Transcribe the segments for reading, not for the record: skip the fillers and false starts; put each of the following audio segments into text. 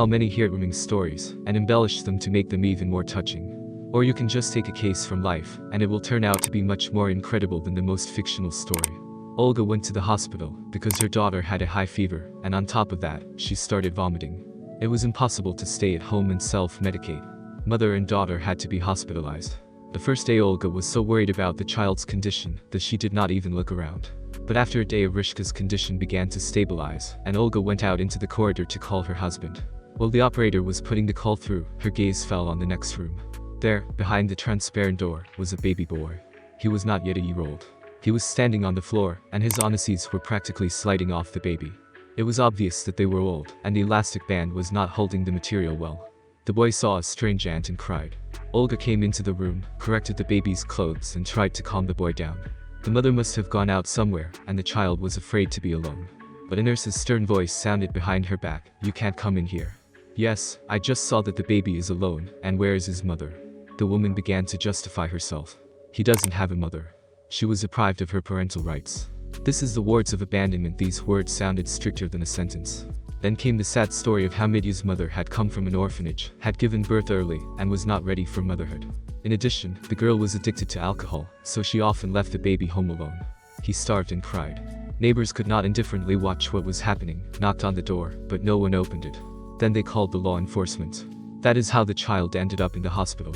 tell many heartwarming stories and embellish them to make them even more touching. Or you can just take a case from life, and it will turn out to be much more incredible than the most fictional story. Olga went to the hospital because her daughter had a high fever, and on top of that, she started vomiting. It was impossible to stay at home and self-medicate. Mother and daughter had to be hospitalized. The first day Olga was so worried about the child's condition that she did not even look around. But after a day Arishka's condition began to stabilize, and Olga went out into the corridor to call her husband. While the operator was putting the call through, her gaze fell on the next room. There, behind the transparent door, was a baby boy. He was not yet a year old. He was standing on the floor, and his underseats were practically sliding off the baby. It was obvious that they were old, and the elastic band was not holding the material well. The boy saw a strange ant and cried. Olga came into the room, corrected the baby's clothes and tried to calm the boy down. The mother must have gone out somewhere, and the child was afraid to be alone. But a nurse's stern voice sounded behind her back. "You can't come in here." "Yes, I just saw that the baby is alone, and where is his mother?" The woman began to justify herself. "He doesn't have a mother. She was deprived of her parental rights." This is the words of abandonment. These words sounded stricter than a sentence. Then came the sad story of how Mitya's mother had come from an orphanage, had given birth early, and was not ready for motherhood. In addition, the girl was addicted to alcohol, so she often left the baby home alone. He starved and cried. Neighbors could not indifferently watch what was happening, knocked on the door, but no one opened it. Then they called the law enforcement. That is how the child ended up in the hospital.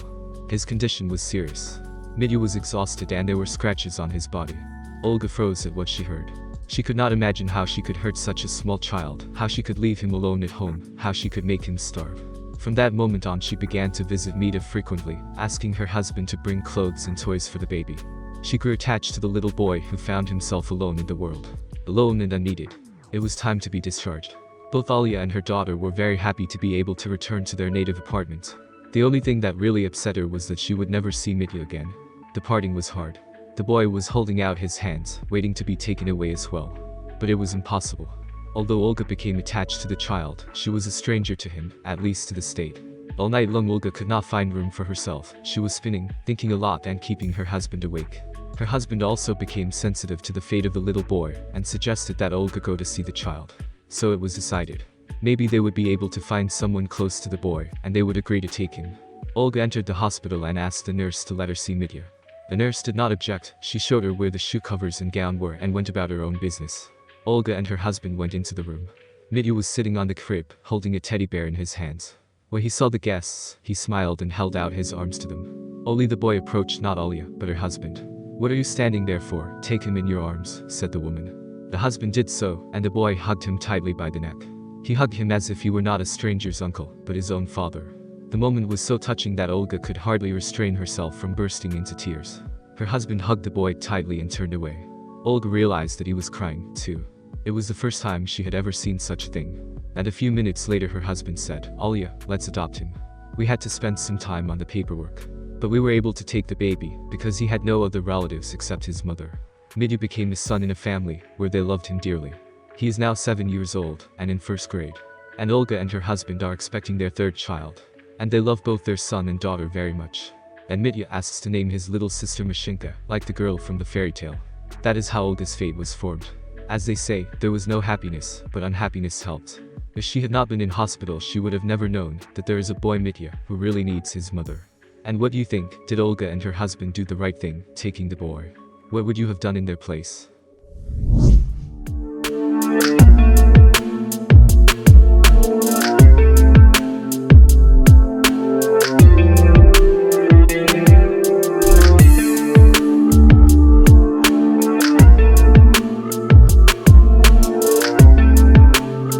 His condition was serious. Mitya was exhausted and there were scratches on his body. Olga froze at what she heard. She could not imagine how she could hurt such a small child, how she could leave him alone at home, how she could make him starve. From that moment on she began to visit Mitya frequently, asking her husband to bring clothes and toys for the baby. She grew attached to the little boy who found himself alone in the world. Alone and unneeded. It was time to be discharged. Both Alia and her daughter were very happy to be able to return to their native apartment. The only thing that really upset her was that she would never see Mitya again. The parting was hard. The boy was holding out his hands, waiting to be taken away as well. But it was impossible. Although Olga became attached to the child, she was a stranger to him, at least to the state. All night long Olga could not find room for herself. She was spinning, thinking a lot and keeping her husband awake. Her husband also became sensitive to the fate of the little boy and suggested that Olga go to see the child. So it was decided. Maybe they would be able to find someone close to the boy, and they would agree to take him. Olga entered the hospital and asked the nurse to let her see Mitya. The nurse did not object. She showed her where the shoe covers and gown were and went about her own business. Olga and her husband went into the room. Mitya was sitting on the crib, holding a teddy bear in his hands. When he saw the guests, he smiled and held out his arms to them. Only the boy approached, not Alia, but her husband. "What are you standing there for? Take him in your arms," said the woman. The husband did so, and the boy hugged him tightly by the neck. He hugged him as if he were not a stranger's uncle, but his own father. The moment was so touching that Olga could hardly restrain herself from bursting into tears. Her husband hugged the boy tightly and turned away. Olga realized that he was crying, too. It was the first time she had ever seen such a thing. And a few minutes later her husband said, "Alia, let's adopt him." We had to spend some time on the paperwork. But we were able to take the baby, because he had no other relatives except his mother. Mitya became a son in a family, where they loved him dearly. He is now 7 years old, and in first grade. And Olga and her husband are expecting their third child. And they love both their son and daughter very much. And Mitya asks to name his little sister Mashinka, like the girl from the fairy tale. That is how Olga's fate was formed. As they say, there was no happiness, but unhappiness helped. If she had not been in hospital she would have never known that there is a boy Mitya who really needs his mother. And what do you think? Did Olga and her husband do the right thing, taking the boy? What would you have done in their place?